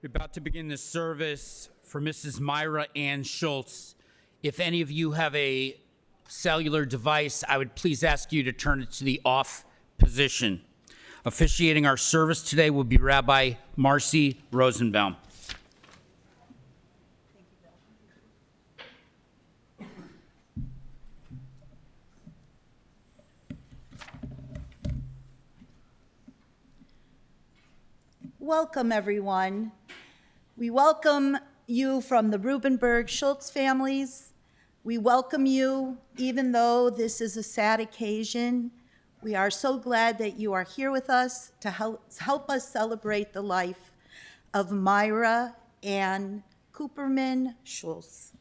We're about to begin the service for Mrs. Myra Ann Schultz. If any of you have a cellular device, I would please ask you to turn it to the off position. Officiating our service today will be Rabbi Marcy Rosenbaum. Welcome, everyone. We welcome you from the Rubinberg Schultz families. We welcome you, even though this is a sad occasion. We are so glad that you are here with us to help us celebrate the life of Myra Ann Schultz.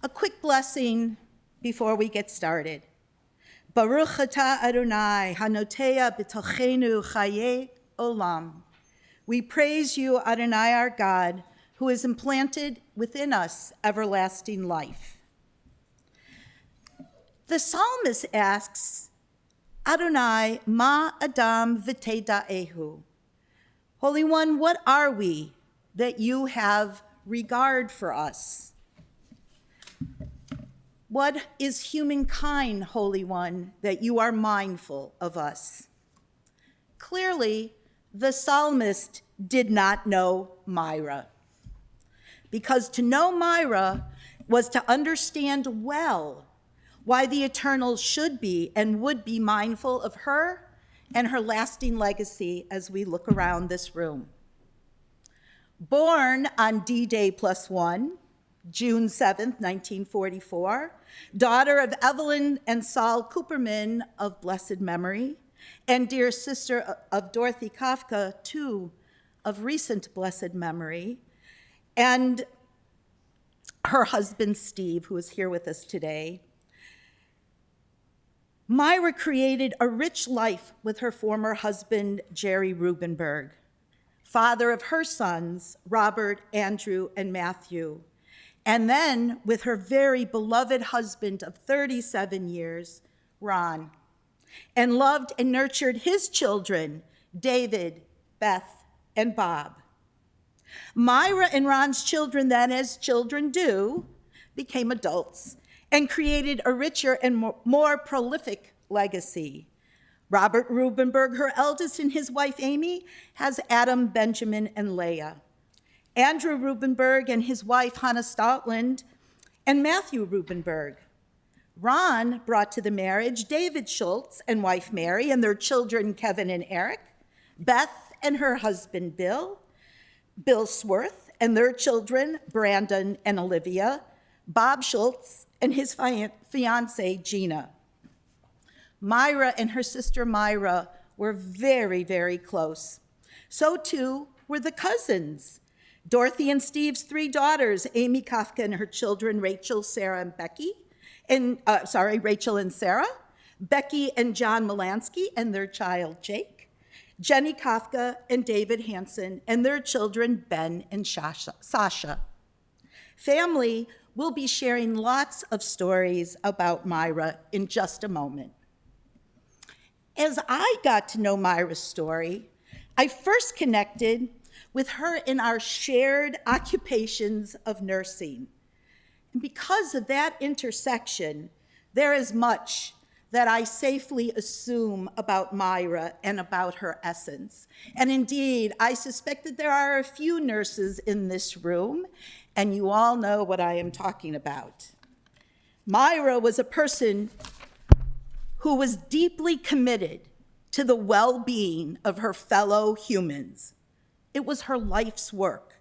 A quick blessing before we get started. Baruch atah Adonai, hanotea b'tochenu chaye olam. We praise you, Adonai, our God, who has implanted within us everlasting life. The psalmist asks, Adonai, ma adam v'teda'ehu. Holy One, what are we that you have regard for us? What is humankind, Holy One, that you are mindful of us? Clearly, the psalmist did not know Myra, because to know Myra was to understand well why the Eternal should be and would be mindful of her and her lasting legacy as we look around this room. Born on D-Day +1, June 7th, 1944, daughter of Evelyn and Saul Cooperman of blessed memory, and dear sister of Dorothy Kavka, too, of recent blessed memory, and her husband, Steve, who is here with us today. Myra created a rich life with her former husband, Jerry Rubinberg, father of her sons, Robert, Andrew, and Matthew, and then with her very beloved husband of 37 years, Ron, and loved and nurtured his children, David, Beth, and Bob. Myra and Ron's children then, as children do, became adults and created a richer and more prolific legacy. Robert Rubinberg, her eldest, and his wife, Amy, has Adam, Benjamin, and Leah. Andrew Rubinberg and his wife, Hanna Stoutland, and Matthew Rubinberg. Ron brought to the marriage David Schultz and wife Mary and their children, Kevin and Eric, Beth and her husband, Bill Suerth and their children, Brandon and Olivia, Bob Schultz and his fiancée, Gina. Myra and her sister Myra were very, very close. So too were the cousins. Dorothy and Steve's three daughters, Amy, Kavka, and her children, Rachel, Sarah, and Becky, Rachel and Sarah, Becky and John Milanski and their child, Jake, Jenny Kavka and David Hanson and their children, Ben and Sasha. Family will be sharing lots of stories about Myra in just a moment. As I got to know Myra's story, I first connected with her in our shared occupations of nursing. And because of that intersection, there is much that I safely assume about Myra and about her essence. And indeed, I suspect that there are a few nurses in this room, and you all know what I am talking about. Myra was a person who was deeply committed to the well-being of her fellow humans. It was her life's work.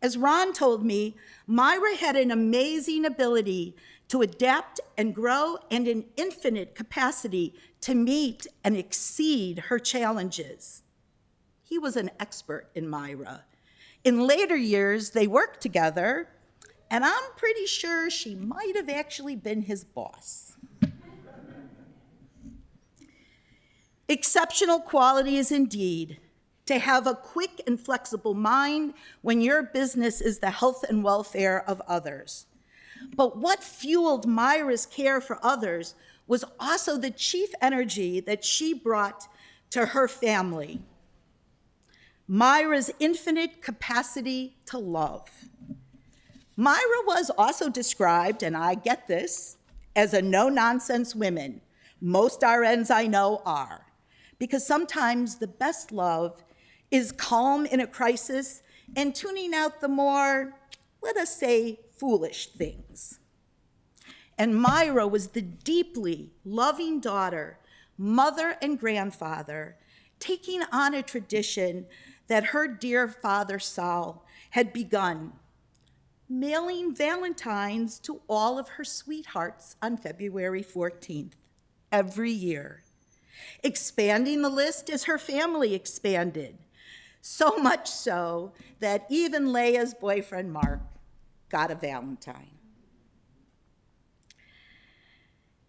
As Ron told me, Myra had an amazing ability to adapt and grow and an infinite capacity to meet and exceed her challenges. He was an expert in Myra. In later years, they worked together, and I'm pretty sure she might have actually been his boss. Exceptional qualities indeed. To have a quick and flexible mind when your business is the health and welfare of others. But what fueled Myra's care for others was also the chief energy that she brought to her family. Myra's infinite capacity to love. Myra was also described, and I get this, as a no-nonsense woman. Most RNs I know are, because sometimes the best love is calm in a crisis and tuning out the more, let us say, foolish things. And Myra was the deeply loving daughter, mother, and grandfather, taking on a tradition that her dear father Saul had begun, mailing Valentines to all of her sweethearts on February 14th, every year, expanding the list as her family expanded, so much so that even Leah's boyfriend Mark got a Valentine.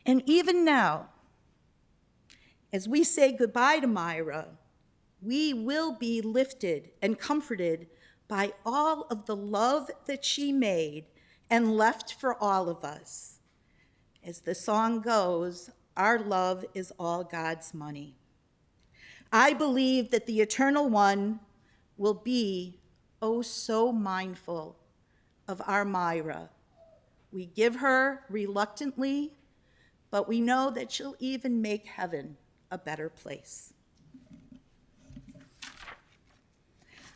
And even now, as we say goodbye to Myra, we will be lifted and comforted by all of the love that she made and left for all of us. As the song goes, our love is all God's money. I believe that the Eternal One will be, oh, so mindful of our Myra. We give her reluctantly, but we know that she'll even make heaven a better place.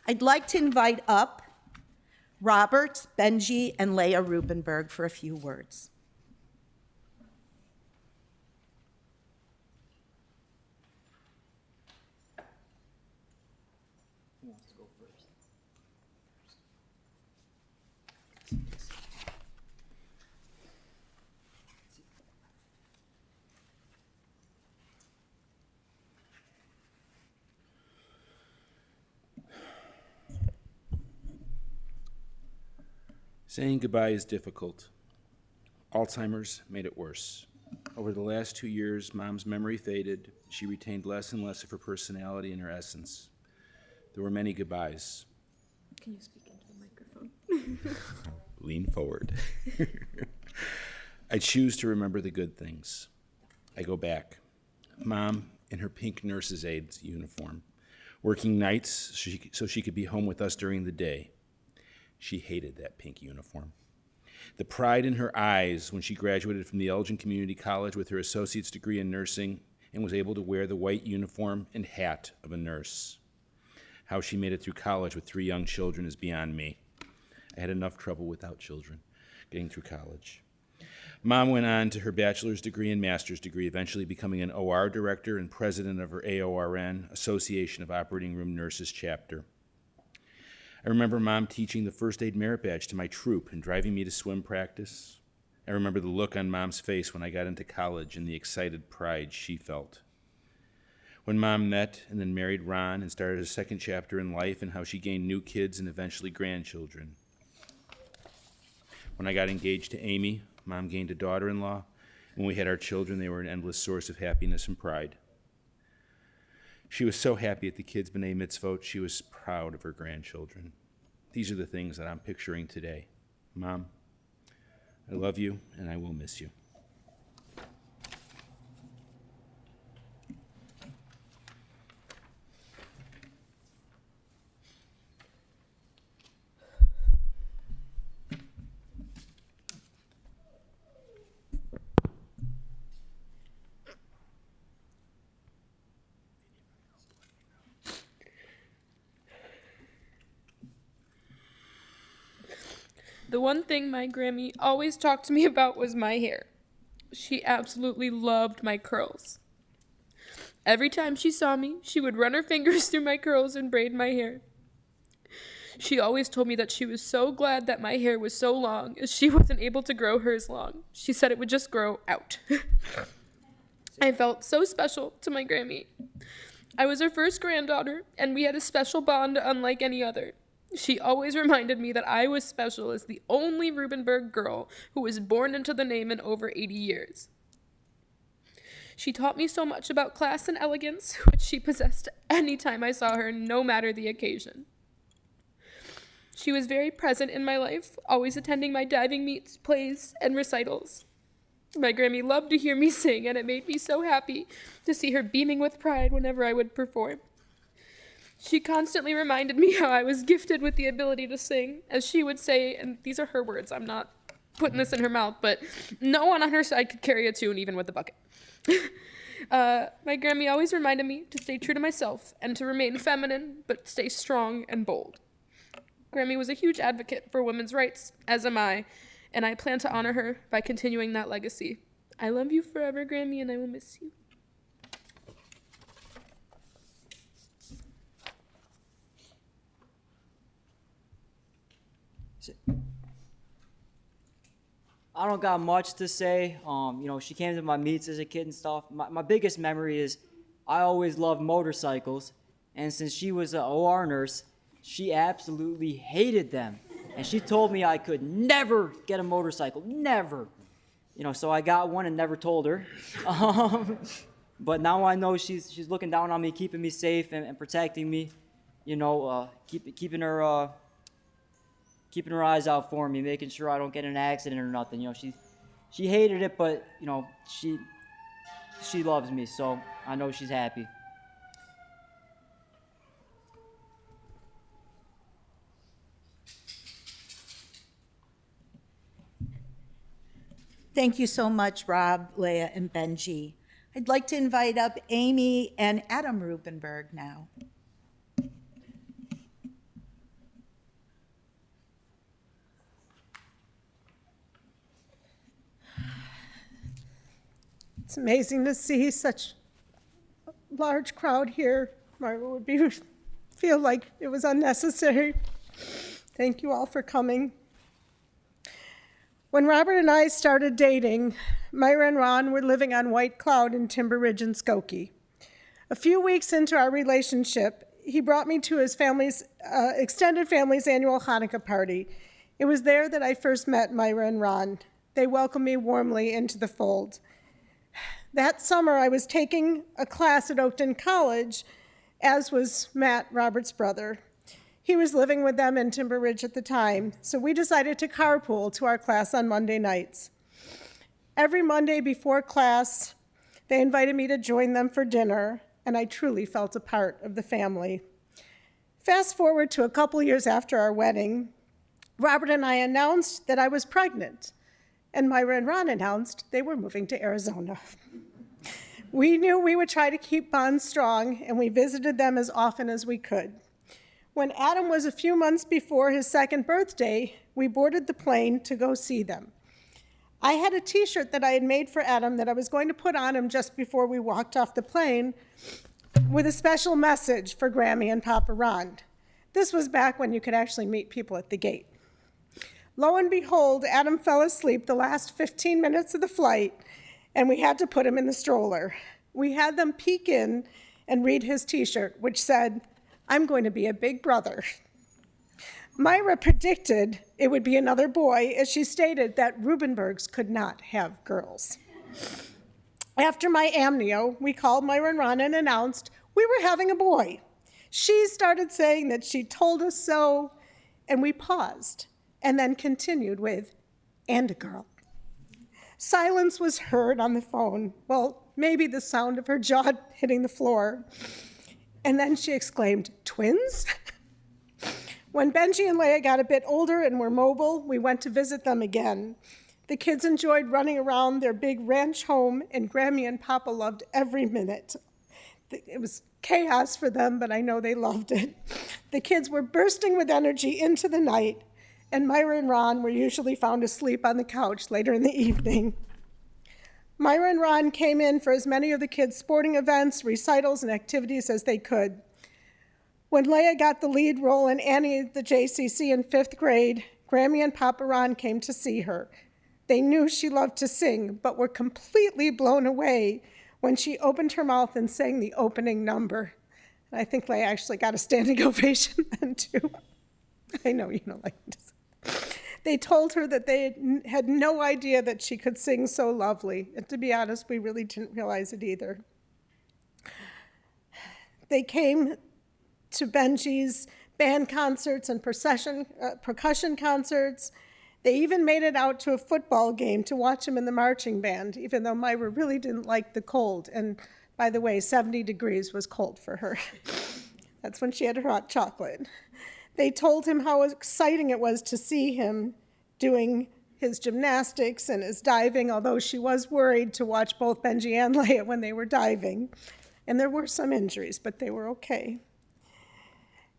I'd like to invite up Robert, Benji, and Leah Rubinberg for a few words. Who wants to go first? Saying goodbye is difficult. Alzheimer's made it worse. Over the last 2 years, Mom's memory faded. She retained less and less of her personality and her essence. There were many goodbyes. Can you speak into the microphone? Lean forward. I choose to remember the good things. I go back. Mom in her pink nurse's aide uniform, working nights so she could be home with us during the day. She hated that pink uniform. The pride in her eyes when she graduated from the Elgin Community College with her associate's degree in nursing and was able to wear the white uniform and hat of a nurse. How she made it through college with 3 young children is beyond me. I had enough trouble without children getting through college. Mom went on to her bachelor's degree and master's degree, eventually becoming an OR director and president of her AORN, Association of Operating Room Nurses chapter. I remember Mom teaching the first aid merit badge to my troop and driving me to swim practice. I remember the look on Mom's face when I got into college and the excited pride she felt. When Mom met and then married Ron and started a second chapter in life and how she gained new kids and eventually grandchildren. When I got engaged to Amy, Mom gained a daughter-in-law. When we had our children, they were an endless source of happiness and pride. She was so happy at the kids' B'nai Mitzvot, she was proud of her grandchildren. These are the things that I'm picturing today. Mom, I love you and I will miss you. The one thing my Grammy always talked to me about was my hair. She absolutely loved my curls. Every time she saw me, she would run her fingers through my curls and braid my hair. She always told me that she was so glad that my hair was so long, as she wasn't able to grow hers long. She said it would just grow out. I felt so special to my Grammy. I was her first granddaughter, and we had a special bond unlike any other. She always reminded me that I was special as the only Rubinberg girl who was born into the name in over 80 years. She taught me so much about class and elegance, which she possessed any time I saw her, no matter the occasion. She was very present in my life, always attending my diving meets, plays, and recitals. My Grammy loved to hear me sing, and it made me so happy to see her beaming with pride whenever I would perform. She constantly reminded me how I was gifted with the ability to sing, as she would say, and these are her words, I'm not putting this in her mouth, but no one on her side could carry a tune even with a bucket. My Grammy always reminded me to stay true to myself and to remain feminine, but stay strong and bold. Grammy was a huge advocate for women's rights, as am I, and I plan to honor her by continuing that legacy. I love you forever, Grammy, and I will miss you. I don't got much to say. She came to my meets as a kid and stuff. My biggest memory is I always loved motorcycles, and since she was an OR nurse, she absolutely hated them. And she told me I could never get a motorcycle, never. So I got one and never told her. But now I know she's looking down on me, keeping me safe and protecting me. Keeping her eyes out for me, making sure I don't get in an accident or nothing. She hated it, but she loves me, so I know she's happy. Thank you so much, Rob, Leah, and Benji. I'd like to invite up Amy and Adam Rubinberg now. It's amazing to see such a large crowd here. Myra would feel like it was unnecessary. Thank you all for coming. When Robert and I started dating, Myra and Ron were living on White Cloud in Timber Ridge in Skokie. A few weeks into our relationship, he brought me to his extended family's annual Hanukkah party. It was there that I first met Myra and Ron. They welcomed me warmly into the fold. That summer, I was taking a class at Oakton College, as was Matt, Robert's brother. He was living with them in Timber Ridge at the time, so we decided to carpool to our class on Monday nights. Every Monday before class, they invited me to join them for dinner, and I truly felt a part of the family. Fast forward to a couple years after our wedding, Robert and I announced that I was pregnant, and Myra and Ron announced they were moving to Arizona. We knew we would try to keep bonds strong, and we visited them as often as we could. When Adam was a few months before his second birthday, we boarded the plane to go see them. I had a t-shirt that I had made for Adam that I was going to put on him just before we walked off the plane with a special message for Grammy and Papa Ron. This was back when you could actually meet people at the gate. Lo and behold, Adam fell asleep the last 15 minutes of the flight, and we had to put him in the stroller. We had them peek in and read his t-shirt, which said, "I'm going to be a big brother." Myra predicted it would be another boy, as she stated that Rubinbergs could not have girls. After my amnio, we called Myra and Ron and announced we were having a boy. She started saying that she told us so, and we paused, and then continued with, "and a girl." Silence was heard on the phone. Well, maybe the sound of her jaw hitting the floor. And then she exclaimed, "Twins?" When Benji and Leah got a bit older and were mobile, we went to visit them again. The kids enjoyed running around their big ranch home, and Grammy and Papa loved every minute. It was chaos for them, but I know they loved it. The kids were bursting with energy into the night, and Myra and Ron were usually found asleep on the couch later in the evening. Myra and Ron came in for as many of the kids' sporting events, recitals, and activities as they could. When Leah got the lead role in Annie at the JCC in 5th grade, Grammy and Papa Ron came to see her. They knew she loved to sing, but were completely blown away when she opened her mouth and sang the opening number. And I think Leah actually got a standing ovation then, too. I know you don't like to sing. They told her that they had no idea that she could sing so lovely. And to be honest, we really didn't realize it either. They came to Benji's band concerts and percussion concerts. They even made it out to a football game to watch him in the marching band, even though Myra really didn't like the cold. And by the way, 70 degrees was cold for her. That's when she had her hot chocolate. They told him how exciting it was to see him doing his gymnastics and his diving, although she was worried to watch both Benji and Leia when they were diving. And there were some injuries, but they were okay.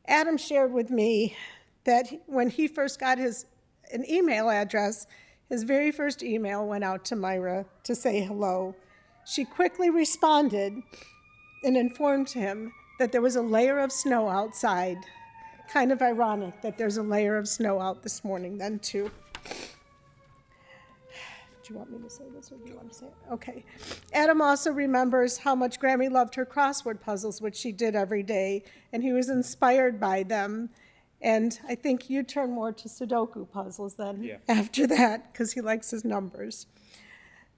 Adam shared with me that when he first got an email address, his very first email went out to Myra to say hello. She quickly responded and informed him that there was a layer of snow outside. Kind of ironic that there's a layer of snow out this morning then too. Do you want me to say this or do you want to say it? Okay. Adam also remembers how much Grammy loved her crossword puzzles, which she did every day, and he was inspired by them. And I think you turn more to Sudoku puzzles then after that, because he likes his numbers.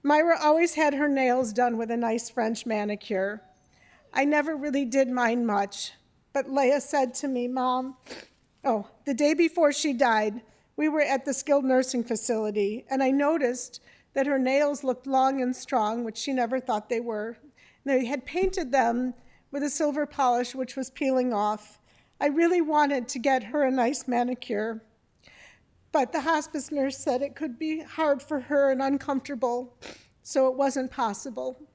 Myra always had her nails done with a nice French manicure. I never really did mine much, but Leia said to me, Mom, the day before she died, we were at the skilled nursing facility, and I noticed that her nails looked long and strong, which she never thought they were. They had painted them with a silver polish, which was peeling off. I really wanted to get her a nice manicure, but the hospice nurse said it could be hard for her and uncomfortable, so it wasn't possible.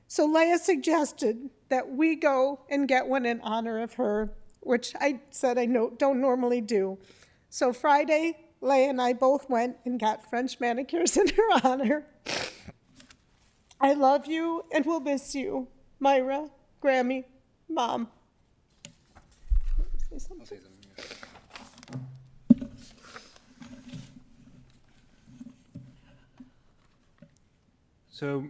So Leia suggested that we go and get one in honor of her, which I said I don't normally do. So Friday, Leia and I both went and got French manicures in her honor. I love you and will miss you, Myra, Grammy, Mom. Say something. So,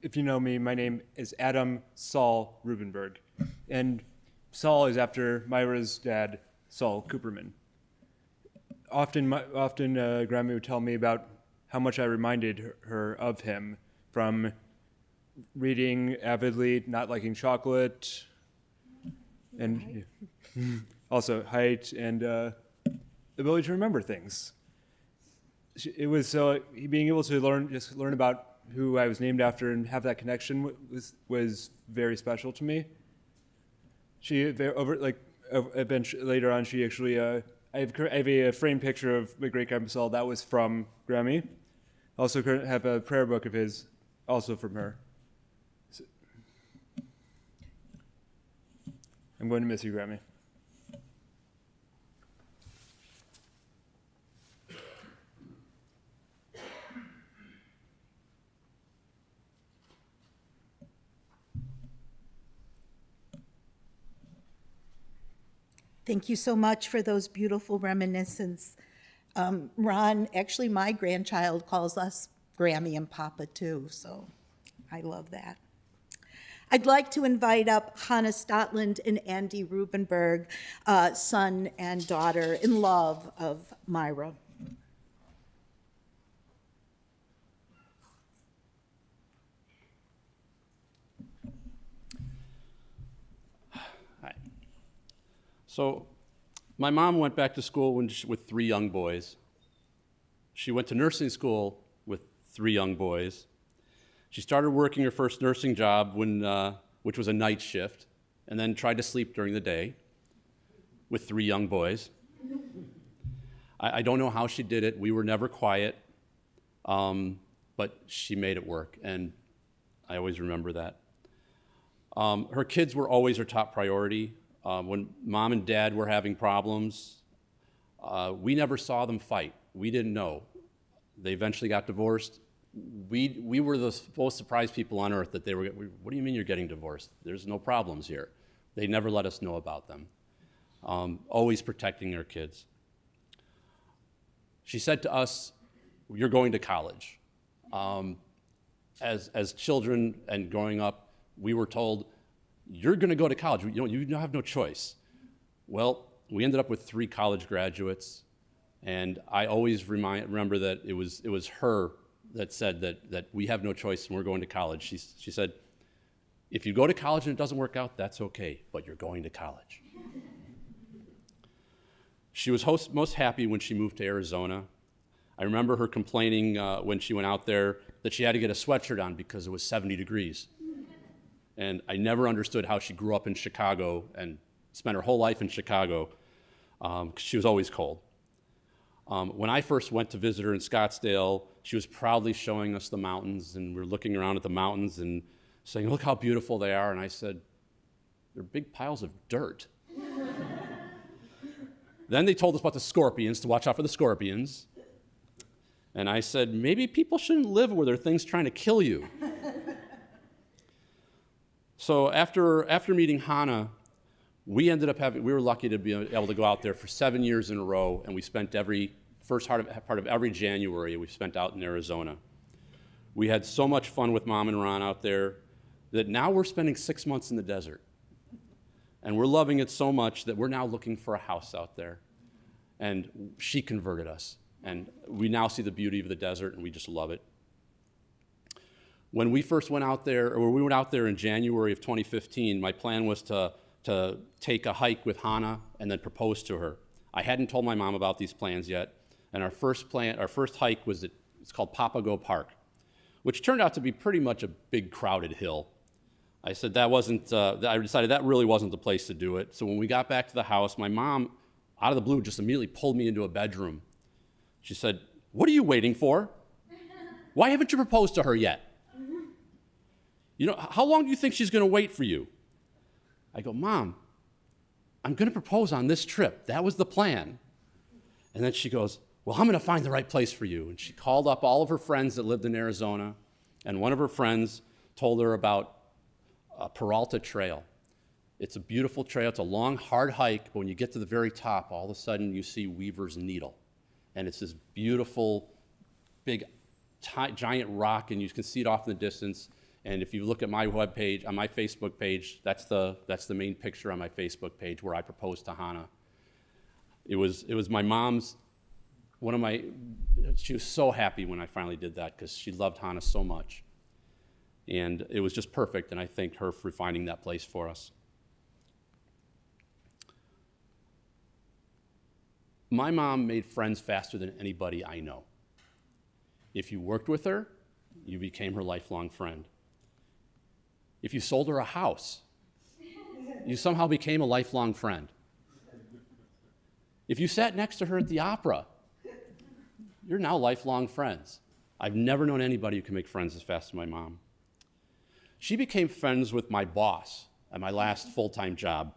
if you know me, my name is Adam Saul Rubinberg, and Saul is after Myra's dad, Saul Cooperman. Often, Grammy would tell me about how much I reminded her of him from reading avidly, not liking chocolate, and also height and ability to remember things. It was being able to learn about who I was named after and have that connection was very special to me. Later on, she actually I have a framed picture of my great grandpa Saul that was from Grammy. Also have a prayer book of his, also from her. So, I'm going to miss you, Grammy. Thank you so much for those beautiful reminiscences. Ron, actually my grandchild calls us Grammy and Papa too, so I love that. I'd like to invite up Hanna Stotland and Andy Rubinberg, son and daughter in love of Myra. So my mom went back to school with 3 young boys. She went to nursing school with 3 young boys. She started working her first nursing job which was a night shift, and then tried to sleep during the day with 3 young boys. I don't know how she did it. We were never quiet, but she made it work, and I always remember that. Her kids were always her top priority. When Mom and Dad were having problems, we never saw them fight. We didn't know. They eventually got divorced. We were the most surprised people on earth that they were, what do you mean you're getting divorced? There's no problems here. They never let us know about them. Always protecting their kids. She said to us, you're going to college. As children and growing up, we were told, you're going to go to college. You have no choice. Well, we ended up with 3 college graduates, and I always remember that it was her that said that we have no choice and we're going to college. She said, if you go to college and it doesn't work out, that's okay, but you're going to college. She was most happy when she moved to Arizona. I remember her complaining when she went out there that she had to get a sweatshirt on because it was 70 degrees. And I never understood how she grew up in Chicago and spent her whole life in Chicago, 'cause she was always cold. When I first went to visit her in Scottsdale, she was proudly showing us the mountains, and we were looking around at the mountains and saying, look how beautiful they are. And I said, they're big piles of dirt. Then they told us about the scorpions, to watch out for the scorpions. And I said, maybe people shouldn't live where there are things trying to kill you. So after meeting Hanna, we were lucky to be able to go out there for 7 years in a row, and we spent first part of every January we spent out in Arizona. We had so much fun with Mom and Ron out there that now we're spending 6 months in the desert. And we're loving it so much that we're now looking for a house out there. And she converted us. And we now see the beauty of the desert, and we just love it. When we first went out there, or we went out there in January of 2015, my plan was to take a hike with Hanna and then propose to her. I hadn't told my mom about these plans yet, and our first hike was it's called Papago Park, which turned out to be pretty much a big crowded hill. I said I decided that really wasn't the place to do it. So when we got back to the house, my mom, out of the blue, just immediately pulled me into a bedroom. She said, what are you waiting for? Why haven't you proposed to her yet? You know, how long do you think she's going to wait for you? I go, Mom, I'm going to propose on this trip. That was the plan. And then she goes, well, I'm going to find the right place for you. And she called up all of her friends that lived in Arizona, and one of her friends told her about Peralta Trail. It's a beautiful trail. It's a long, hard hike, but when you get to the very top, all of a sudden you see Weaver's Needle. And it's this beautiful, big, giant rock, and you can see it off in the distance. And if you look at my webpage, on my Facebook page, that's the main picture on my Facebook page where I proposed to Hanna. It was my mom's, she was so happy when I finally did that because she loved Hanna so much. And it was just perfect, and I thanked her for finding that place for us. My mom made friends faster than anybody I know. If you worked with her, you became her lifelong friend. If you sold her a house, you somehow became a lifelong friend. If you sat next to her at the opera, you're now lifelong friends. I've never known anybody who can make friends as fast as my mom. She became friends with my boss at my last full-time job.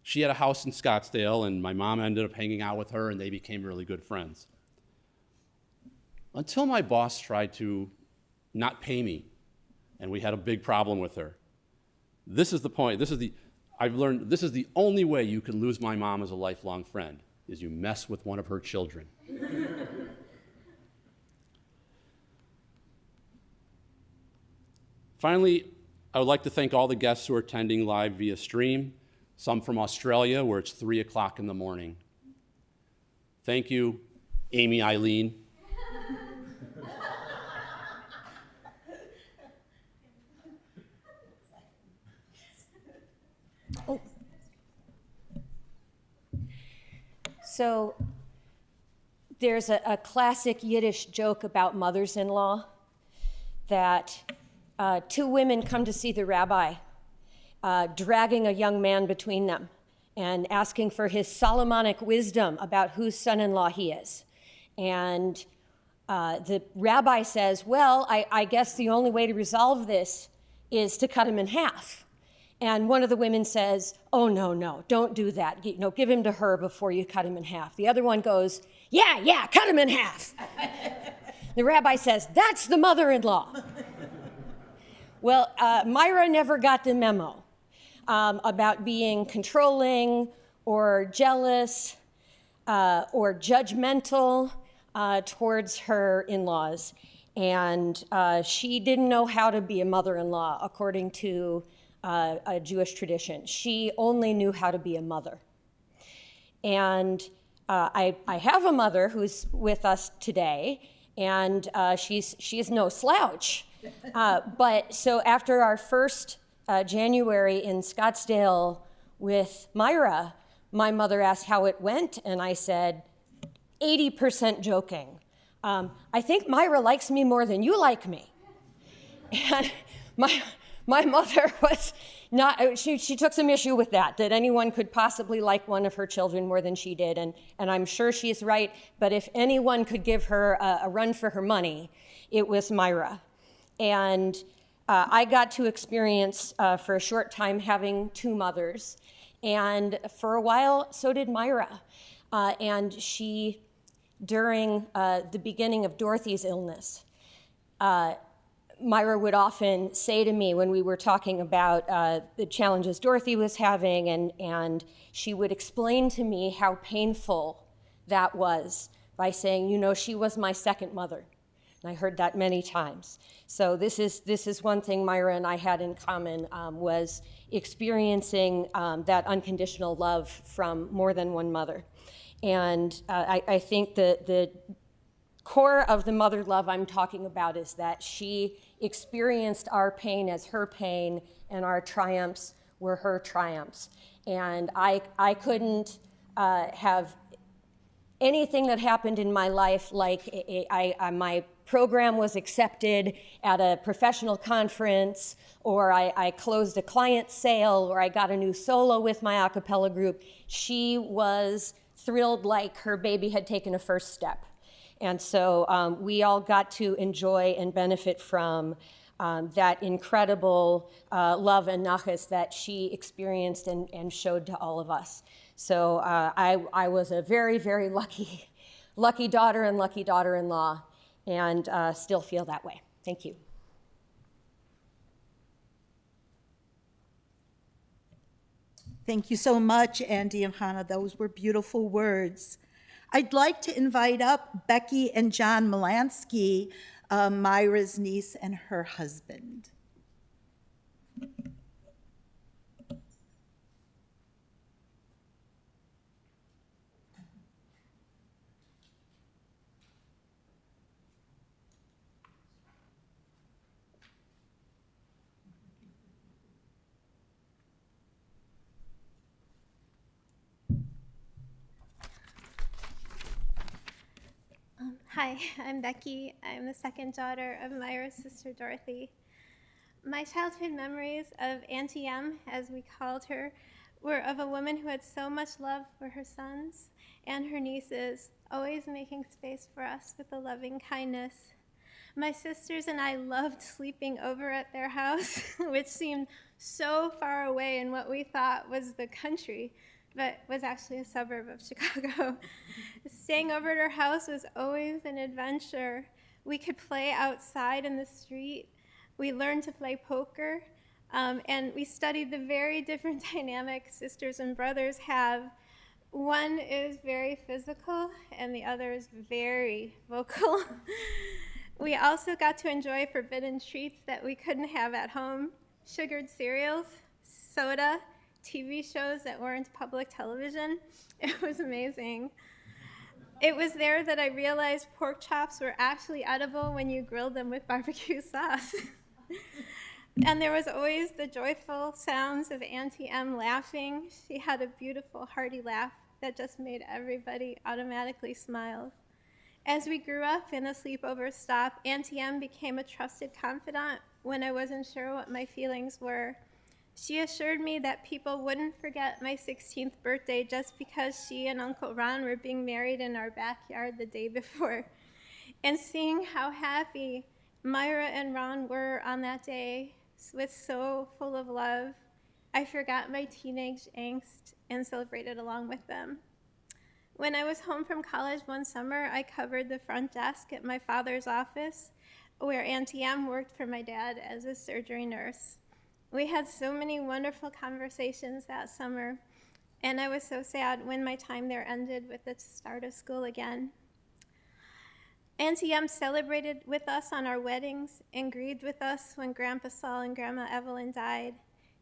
She had a house in Scottsdale, and my mom ended up hanging out with her, and they became really good friends. Until my boss tried to not pay me, and we had a big problem with her. This is the point. I've learned this is the only way you can lose my mom as a lifelong friend, is you mess with one of her children. Finally, I would like to thank all the guests who are attending live via stream, some from Australia where it's 3 o'clock in the morning. Thank you, Amy Eileen. Oh. So there's a classic Yiddish joke about mothers-in-law that two women come to see the rabbi, dragging a young man between them and asking for his Solomonic wisdom about whose son-in-law he is. And the rabbi says, well, I guess the only way to resolve this is to cut him in half. And one of the women says, oh, no, don't do that. Give him to her before you cut him in half. The other one goes, yeah, cut him in half. The rabbi says, that's the mother-in-law. Well, Myra never got the memo about being controlling or jealous or judgmental towards her in-laws. And she didn't know how to be a mother-in-law according to a Jewish tradition. She only knew how to be a mother. And I have a mother who's with us today, and she's no slouch. But so after our first January in Scottsdale with Myra, my mother asked how it went, and I said, 80% joking. I think Myra likes me more than you like me. And my mother was not, she took some issue with that anyone could possibly like one of her children more than she did, and I'm sure she's right, but if anyone could give her a run for her money, it was Myra. And I got to experience, for a short time, having two mothers, and for a while, so did Myra. And she, during the beginning of Dorothy's illness, Myra would often say to me when we were talking about the challenges Dorothy was having, and she would explain to me how painful that was by saying, you know, she was my second mother. And I heard that many times. So this is one thing Myra and I had in common, was experiencing that unconditional love from more than one mother. And I think the core of the mother love I'm talking about is that she experienced our pain as her pain, and our triumphs were her triumphs. And I couldn't have anything that happened in my life, like my program was accepted at a professional conference, or I closed a client sale, or I got a new solo with my a cappella group. She was thrilled like her baby had taken a first step. And so we all got to enjoy and benefit from that incredible love and nachas that she experienced and showed to all of us. So I was a very, very lucky daughter and lucky daughter-in-law, and still feel that way. Thank you. Thank you so much, Andy and Hanna. Those were beautiful words. I'd like to invite up Becky and John Milanski, Myra's niece and her husband. Hi, I'm Becky. I'm the second daughter of Myra's sister, Dorothy. My childhood memories of Auntie M, as we called her, were of a woman who had so much love for her sons and her nieces, always making space for us with a loving kindness. My sisters and I loved sleeping over at their house, which seemed so far away in what we thought was the country, but was actually a suburb of Chicago. Staying over at her house was always an adventure. We could play outside in the street. We learned to play poker, and we studied the very different dynamics sisters and brothers have. One is very physical, and the other is very vocal. We also got to enjoy forbidden treats that we couldn't have at home: sugared cereals, soda, TV shows that weren't public television. It was amazing. It was there that I realized pork chops were actually edible when you grilled them with barbecue sauce. And there was always the joyful sounds of Auntie M laughing. She had a beautiful, hearty laugh that just made everybody automatically smile. As we grew up in a sleepover stop, Auntie M became a trusted confidant when I wasn't sure what my feelings were. She assured me that people wouldn't forget my 16th birthday just because she and Uncle Ron were being married in our backyard the day before. And seeing how happy Myra and Ron were on that day was so full of love, I forgot my teenage angst and celebrated along with them. When I was home from college one summer, I covered the front desk at my father's office, where Auntie M worked for my dad as a surgery nurse. We had so many wonderful conversations that summer, and I was so sad when my time there ended with the start of school again. Auntie M celebrated with us on our weddings and grieved with us when Grandpa Saul and Grandma Evelyn died.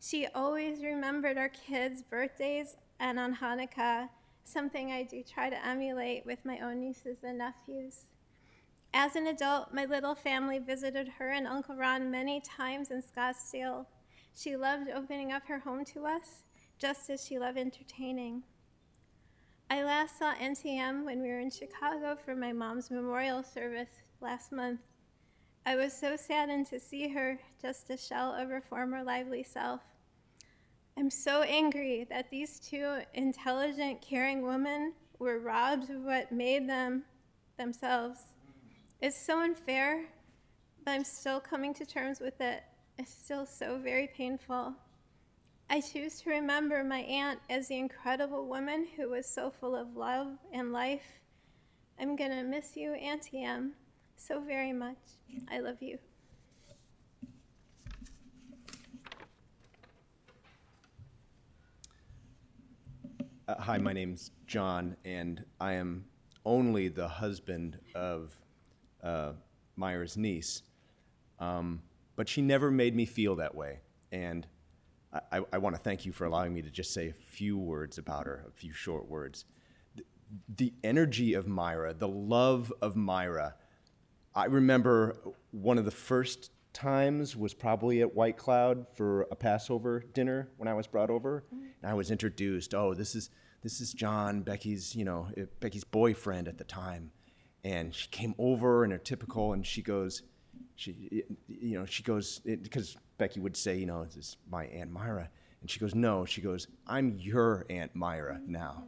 She always remembered our kids' birthdays and on Hanukkah, something I do try to emulate with my own nieces and nephews. As an adult, my little family visited her and Uncle Ron many times in Scottsdale. She loved opening up her home to us, just as she loved entertaining. I last saw NTM when we were in Chicago for my mom's memorial service last month. I was so saddened to see her, just a shell of her former lively self. I'm so angry that these two intelligent, caring women were robbed of what made them themselves. It's so unfair, but I'm still coming to terms with it. It's still so very painful. I choose to remember my aunt as the incredible woman who was so full of love and life. I'm gonna miss you, Auntie M, so very much. I love you. Hi, my name's John, and I am only the husband of Myra's niece. But she never made me feel that way, and I want to thank you for allowing me to just say a few words about her, a few short words. The energy of Myra, the love of Myra. I remember one of the first times was probably at White Cloud for a Passover dinner when I was brought over, and I was introduced. Oh, this is John, Becky's boyfriend at the time, and she came over in her typical, and she goes, because Becky would say, this is my Aunt Myra, and she goes, no, she goes, I'm your Aunt Myra now.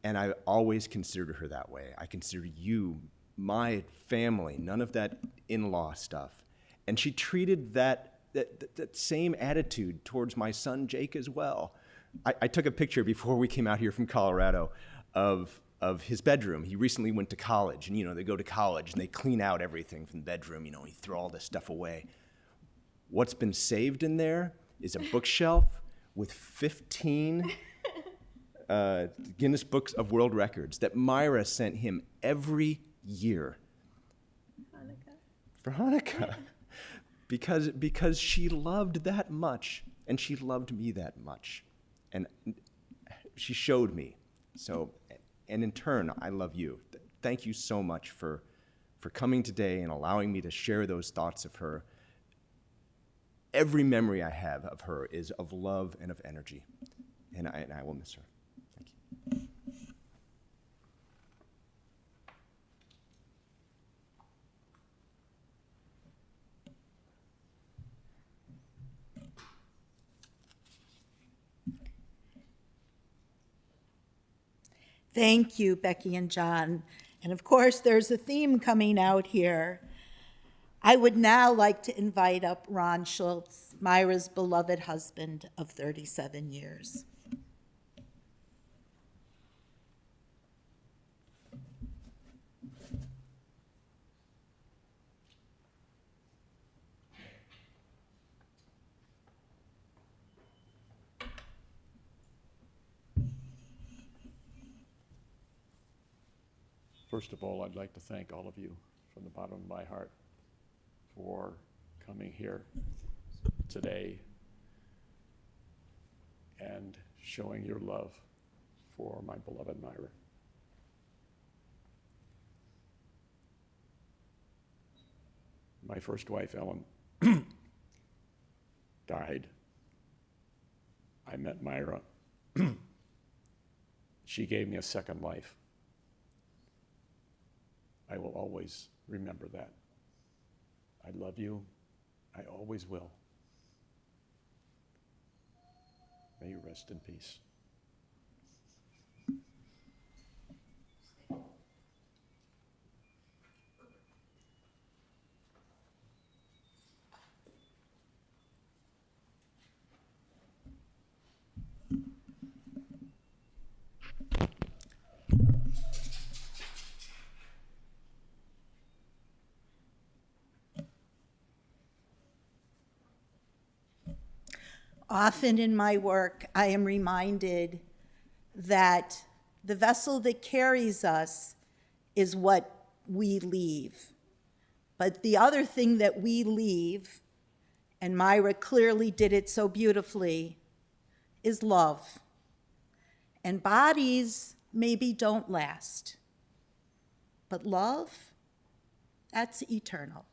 And I always considered her that way. I consider you my family, none of that in-law stuff. And she treated that same attitude towards my son Jake as well. I took a picture before we came out here from Colorado of his bedroom. He recently went to college, and they go to college and they clean out everything from the bedroom. You throw all this stuff away. What's been saved in there is a bookshelf with 15 Guinness Books of World Records that Myra sent him every year for Hanukkah, because she loved that much, and she loved me that much, and she showed me. So, and in turn, I love you. Thank you so much for coming today and allowing me to share those thoughts of her. Every memory I have of her is of love and of energy, and I will miss her. Thank you. Thank you, Becky and John. And of course, there's a theme coming out here. I would now like to invite up Ron Schultz, Myra's beloved husband of 37 years. First of all, I'd like to thank all of you from the bottom of my heart for coming here today and showing your love for my beloved Myra. My first wife, Ellen, died. I met Myra. She gave me a second life. I will always remember that. I love you. I always will. May you rest in peace. Often in my work, I am reminded that the vessel that carries us is what we leave. But the other thing that we leave, and Myra clearly did it so beautifully, is love. And bodies maybe don't last, but love, that's eternal.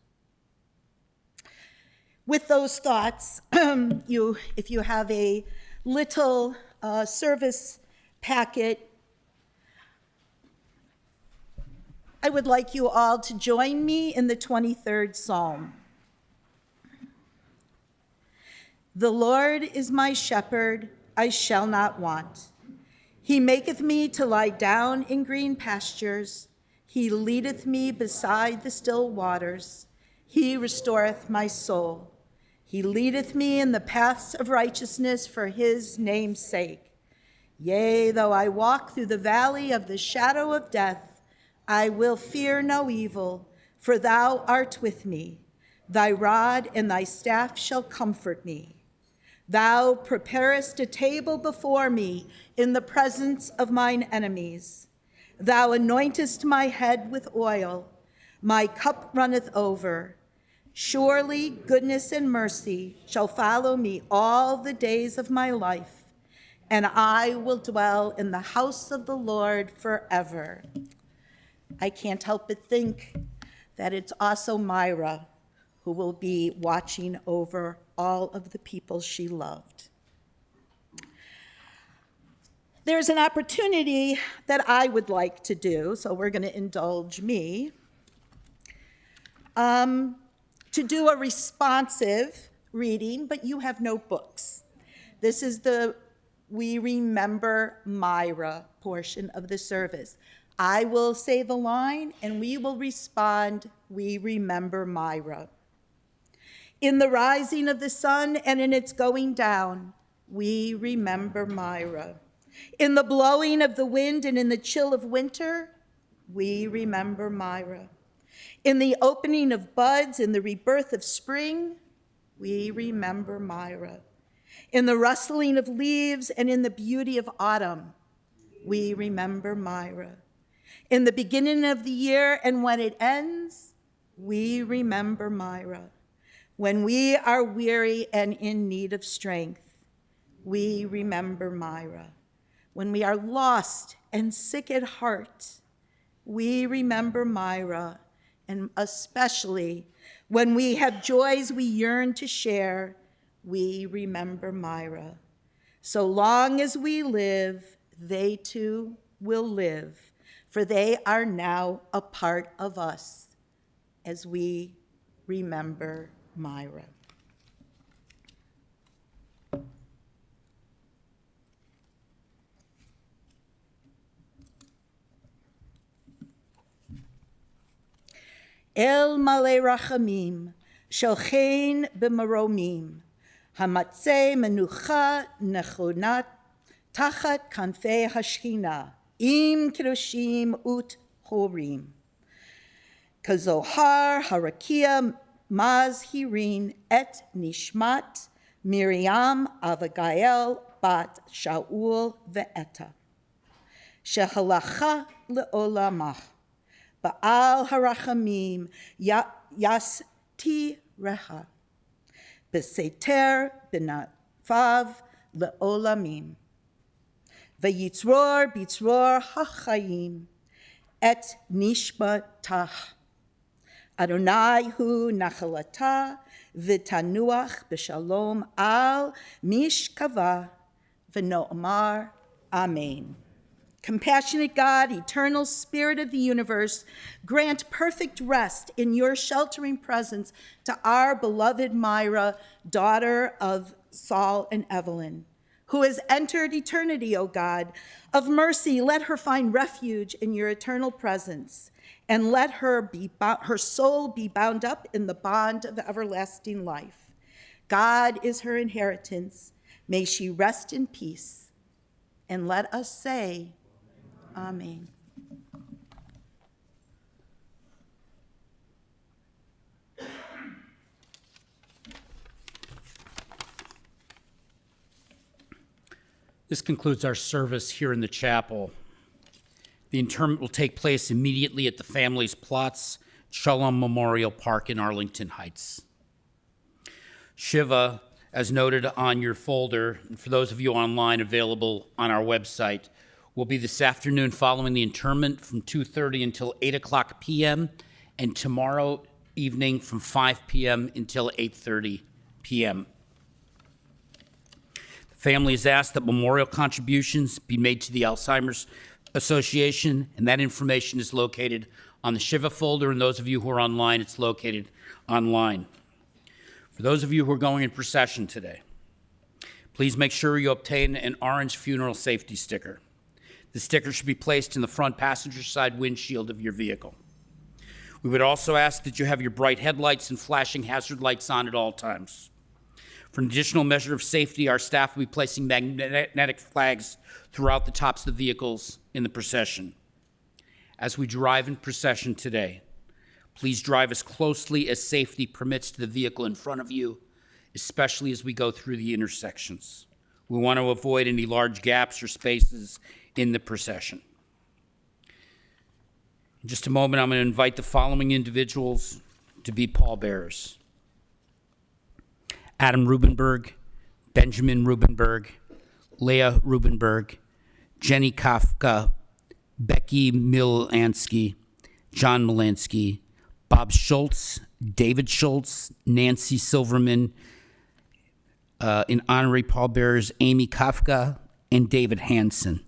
With those thoughts, if you have a little service packet I would like you all to join me in the 23rd Psalm. The Lord is my shepherd, I shall not want. He maketh me to lie down in green pastures. He leadeth me beside the still waters. He restoreth my soul. He leadeth me in the paths of righteousness for his name's sake. Yea, though I walk through the valley of the shadow of death, I will fear no evil, for thou art with me. Thy rod and thy staff shall comfort me. Thou preparest a table before me in the presence of mine enemies. Thou anointest my head with oil. My cup runneth over. Surely goodness and mercy shall follow me all the days of my life, and I will dwell in the house of the Lord forever. I can't help but think that it's also Myra who will be watching over all of the people she loved. There's an opportunity that I would like to do, so we're going to indulge me, to do a responsive reading, but you have no books. This is the We Remember Myra portion of the service. I will say the line, and we will respond, We remember Myra. In the rising of the sun and in its going down, we remember Myra. In the blowing of the wind and in the chill of winter, we remember Myra. In the opening of buds and the rebirth of spring, we remember Myra. In the rustling of leaves and in the beauty of autumn, we remember Myra. In the beginning of the year and when it ends, we remember Myra. When we are weary and in need of strength, we remember Myra. When we are lost and sick at heart, we remember Myra. And especially when we have joys we yearn to share, we remember Myra. So long as we live, they too will live, for they are now a part of us as we remember Myra. El male rachamim, shelchein b'maromim, hamatzeh menucha nechonat tachat kanfei hashchina, im kedoshim ut horim. Kazohar harakia mazhirin et nishmat Miriam Avagael bat Shaul ve'eta. Shehalacha le'olamah. Ba'al harachamim yasti reha. Beseter benafav le'olamim. Veyitzror bitzror hachayim et nishmatah. Adonai hu nachalata v'tanuach b'shalom al mishkava v'no'amar amen. Compassionate God, eternal Spirit of the universe, grant perfect rest in your sheltering presence to our beloved Myra, daughter of Saul and Evelyn, who has entered eternity, O God. Of mercy, let her find refuge in your eternal presence, and let her soul be bound up in the bond of everlasting life. God is her inheritance. May she rest in peace. And let us say, Amen. This concludes our service here in the chapel. The interment will take place immediately at the family's plots, Shalom Memorial Park in Arlington Heights. Shiva, as noted on your folder, and for those of you online available on our website, will be this afternoon following the interment from 2:30 until 8 o'clock p.m. and tomorrow evening from 5 p.m. until 8:30 p.m. The family has asked that memorial contributions be made to the Alzheimer's Association, and that information is located on the Shiva folder, and those of you who are online, it's located online. For those of you who are going in procession today, please make sure you obtain an orange funeral safety sticker. The sticker should be placed in the front passenger side windshield of your vehicle. We would also ask that you have your bright headlights and flashing hazard lights on at all times. For an additional measure of safety, our staff will be placing magnetic flags throughout the tops of the vehicles in the procession. As we drive in procession today, please drive as closely as safety permits to the vehicle in front of you, especially as we go through the intersections. We want to avoid any large gaps or spaces in the procession. In just a moment, I'm going to invite the following individuals to be pallbearers: Adam Rubinberg, Benjamin Rubinberg, Leah Rubinberg, Jenny Kavka, Becky Milanski, John Milanski, Bob Schultz, David Schultz, Nancy Silverman, in honorary pallbearers Amy Kavka and David Hanson.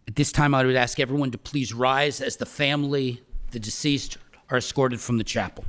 At this time, I would ask everyone to please rise as the family, the deceased, are escorted from the chapel.